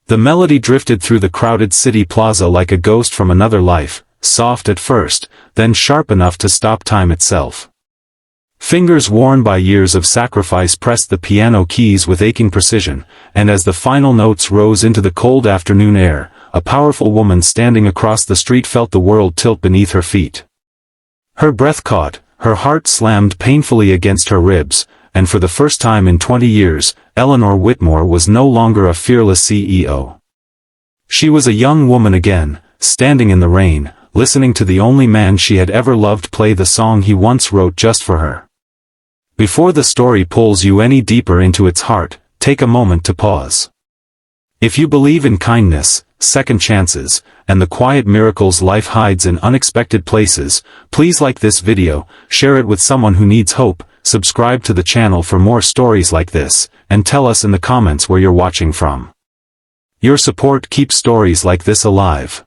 The melody drifted through the crowded city plaza like a ghost from another life, soft at first, then sharp enough to stop time itself. Fingers worn by years of sacrifice pressed the piano keys with aching precision, and as the final notes rose into the cold afternoon air, a powerful woman standing across the street felt the world tilt beneath her feet. Her breath caught, her heart slammed painfully against her ribs, and for the first time in 20 years, Eleanor Whitmore was no longer a fearless CEO. She was a young woman again, standing in the rain, listening to the only man she had ever loved play the song he once wrote just for her. Before the story pulls you any deeper into its heart, take a moment to pause. If you believe in kindness, second chances, and the quiet miracles life hides in unexpected places, please like this video, share it with someone who needs hope, subscribe to the channel for more stories like this, and tell us in the comments where you're watching from. Your support keeps stories like this alive.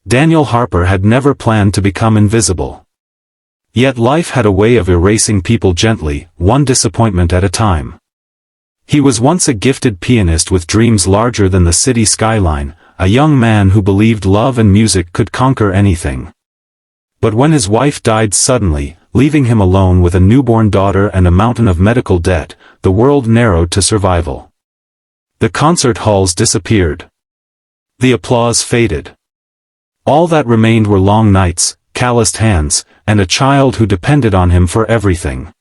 Daniel Harper had never planned to become invisible. Yet life had a way of erasing people gently, one disappointment at a time. He was once a gifted pianist with dreams larger than the city skyline, a young man who believed love and music could conquer anything. But when his wife died suddenly, leaving him alone with a newborn daughter and a mountain of medical debt, the world narrowed to survival. The concert halls disappeared. The applause faded. All that remained were long nights, calloused hands, and a child who depended on him for everything.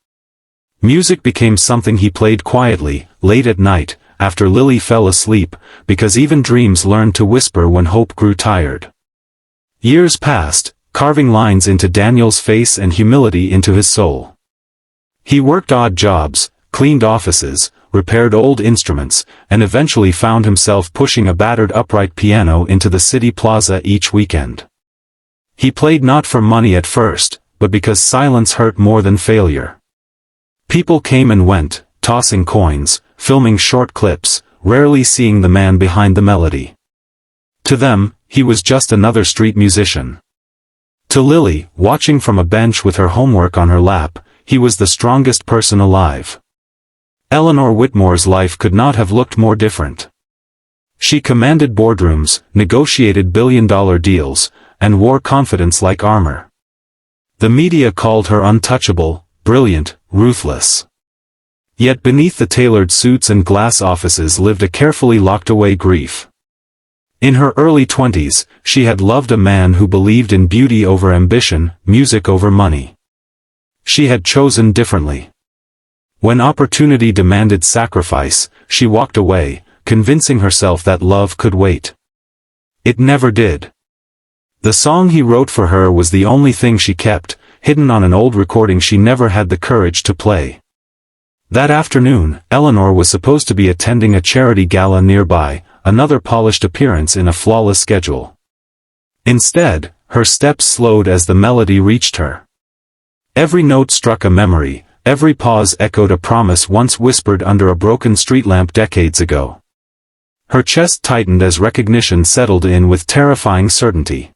Music became something he played quietly, late at night, after Lily fell asleep, because even dreams learned to whisper when hope grew tired. Years passed, carving lines into Daniel's face and humility into his soul. He worked odd jobs, cleaned offices, repaired old instruments, and eventually found himself pushing a battered upright piano into the city plaza each weekend. He played not for money at first, but because silence hurt more than failure. People came and went, tossing coins, filming short clips, rarely seeing the man behind the melody. To them, he was just another street musician. To Lily, watching from a bench with her homework on her lap, he was the strongest person alive. Eleanor Whitmore's life could not have looked more different. She commanded boardrooms, negotiated billion-dollar deals, and wore confidence like armor. The media called her untouchable, brilliant, ruthless. Yet beneath the tailored suits and glass offices lived a carefully locked-away grief. In her early 20s, she had loved a man who believed in beauty over ambition, music over money. She had chosen differently. When opportunity demanded sacrifice, she walked away, convincing herself that love could wait. It never did. The song he wrote for her was the only thing she kept, hidden on an old recording she never had the courage to play. That afternoon, Eleanor was supposed to be attending a charity gala nearby, another polished appearance in a flawless schedule. Instead, her steps slowed as the melody reached her. Every note struck a memory, every pause echoed a promise once whispered under a broken street lamp decades ago. Her chest tightened as recognition settled in with terrifying certainty.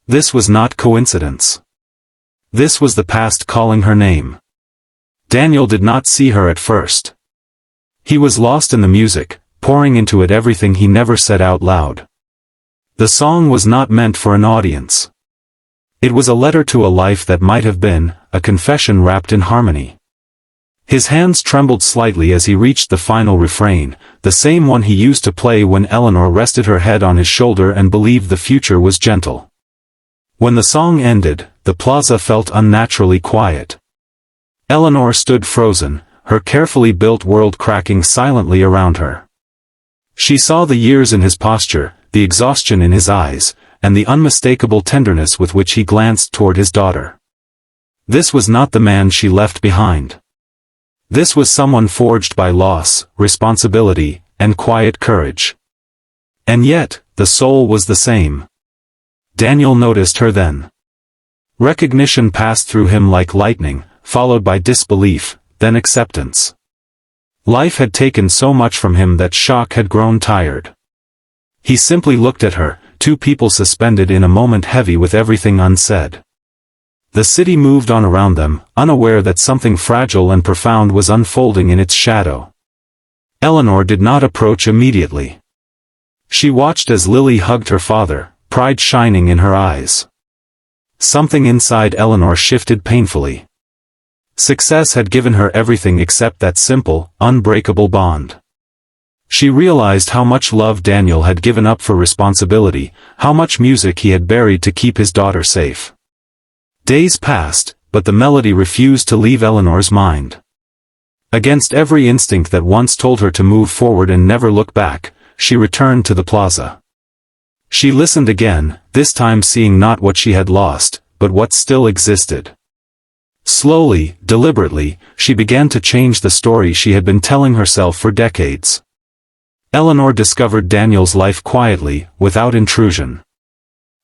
This was not coincidence. This was the past calling her name. Daniel did not see her at first. He was lost in the music, pouring into it everything he never said out loud. The song was not meant for an audience. It was a letter to a life that might have been, a confession wrapped in harmony. His hands trembled slightly as he reached the final refrain, the same one he used to play when Eleanor rested her head on his shoulder and believed the future was gentle. When the song ended, the plaza felt unnaturally quiet. Eleanor stood frozen, her carefully built world cracking silently around her. She saw the years in his posture, the exhaustion in his eyes, and the unmistakable tenderness with which he glanced toward his daughter. This was not the man she left behind. This was someone forged by loss, responsibility, and quiet courage. And yet, the soul was the same. Daniel noticed her then. Recognition passed through him like lightning, followed by disbelief, then acceptance. Life had taken so much from him that shock had grown tired. He simply looked at her, two people suspended in a moment heavy with everything unsaid. The city moved on around them, unaware that something fragile and profound was unfolding in its shadow. Eleanor did not approach immediately. She watched as Lily hugged her father, pride shining in her eyes. Something inside Eleanor shifted painfully. Success had given her everything except that simple, unbreakable bond. She realized how much love Daniel had given up for responsibility, how much music he had buried to keep his daughter safe. Days passed, but the melody refused to leave Eleanor's mind. Against every instinct that once told her to move forward and never look back, she returned to the plaza. She listened again, this time seeing not what she had lost, but what still existed. Slowly, deliberately, she began to change the story she had been telling herself for decades. Eleanor discovered Daniel's life quietly, without intrusion.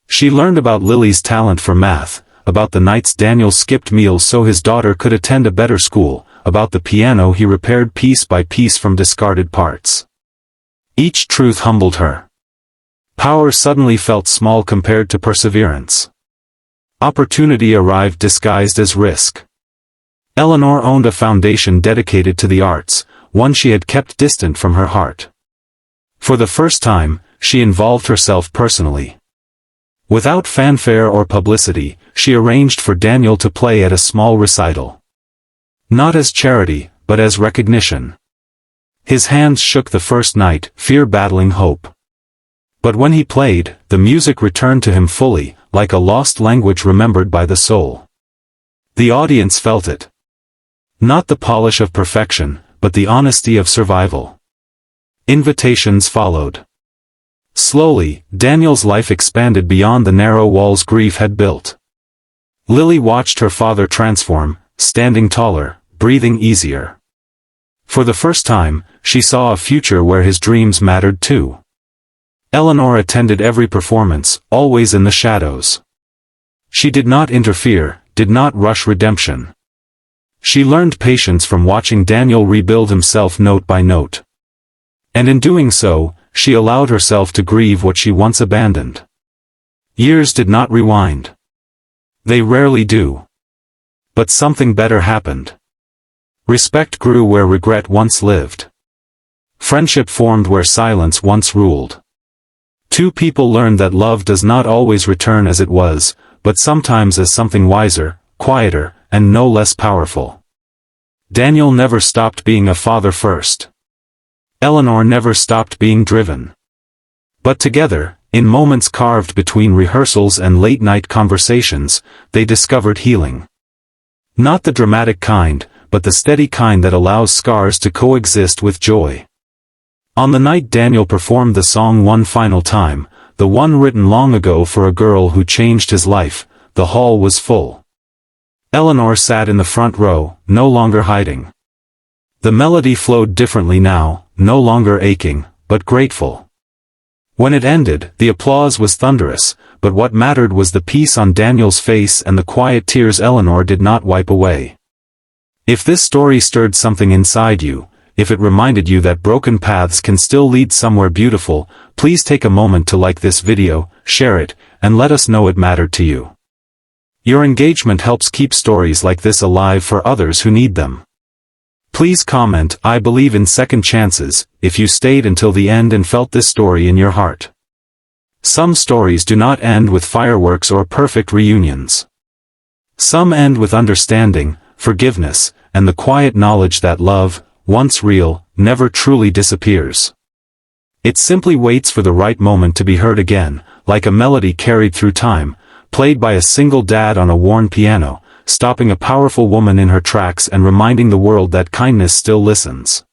She learned about Lily's talent for math, about the nights Daniel skipped meals so his daughter could attend a better school, about the piano he repaired piece by piece from discarded parts. Each truth humbled her. Power suddenly felt small compared to perseverance. Opportunity arrived disguised as risk. Eleanor owned a foundation dedicated to the arts, one she had kept distant from her heart. For the first time, she involved herself personally. Without fanfare or publicity, she arranged for Daniel to play at a small recital. Not as charity, but as recognition. His hands shook the first night, fear battling hope. But when he played, the music returned to him fully, like a lost language remembered by the soul. The audience felt it. Not the polish of perfection, but the honesty of survival. Invitations followed. Slowly, Daniel's life expanded beyond the narrow walls grief had built. Lily watched her father transform, standing taller, breathing easier. For the first time, she saw a future where his dreams mattered too. Eleanor attended every performance, always in the shadows. She did not interfere, did not rush redemption. She learned patience from watching Daniel rebuild himself note by note. And in doing so, she allowed herself to grieve what she once abandoned. Years did not rewind. They rarely do. But something better happened. Respect grew where regret once lived. Friendship formed where silence once ruled. Two people learned that love does not always return as it was, but sometimes as something wiser, quieter, and no less powerful. Daniel never stopped being a father first. Eleanor never stopped being driven. But together, in moments carved between rehearsals and late-night conversations, they discovered healing. Not the dramatic kind, but the steady kind that allows scars to coexist with joy. On the night Daniel performed the song one final time, the one written long ago for a girl who changed his life, the hall was full. Eleanor sat in the front row, no longer hiding. The melody flowed differently now, no longer aching, but grateful. When it ended, the applause was thunderous, but what mattered was the peace on Daniel's face and the quiet tears Eleanor did not wipe away. If this story stirred something inside you, if it reminded you that broken paths can still lead somewhere beautiful, please take a moment to like this video, share it, and let us know it mattered to you. Your engagement helps keep stories like this alive for others who need them. Please comment, "I believe in second chances," if you stayed until the end and felt this story in your heart. Some stories do not end with fireworks or perfect reunions. Some end with understanding, forgiveness, and the quiet knowledge that love, once real, never truly disappears. It simply waits for the right moment to be heard again, like a melody carried through time, played by a single dad on a worn piano, stopping a powerful woman in her tracks and reminding the world that kindness still listens.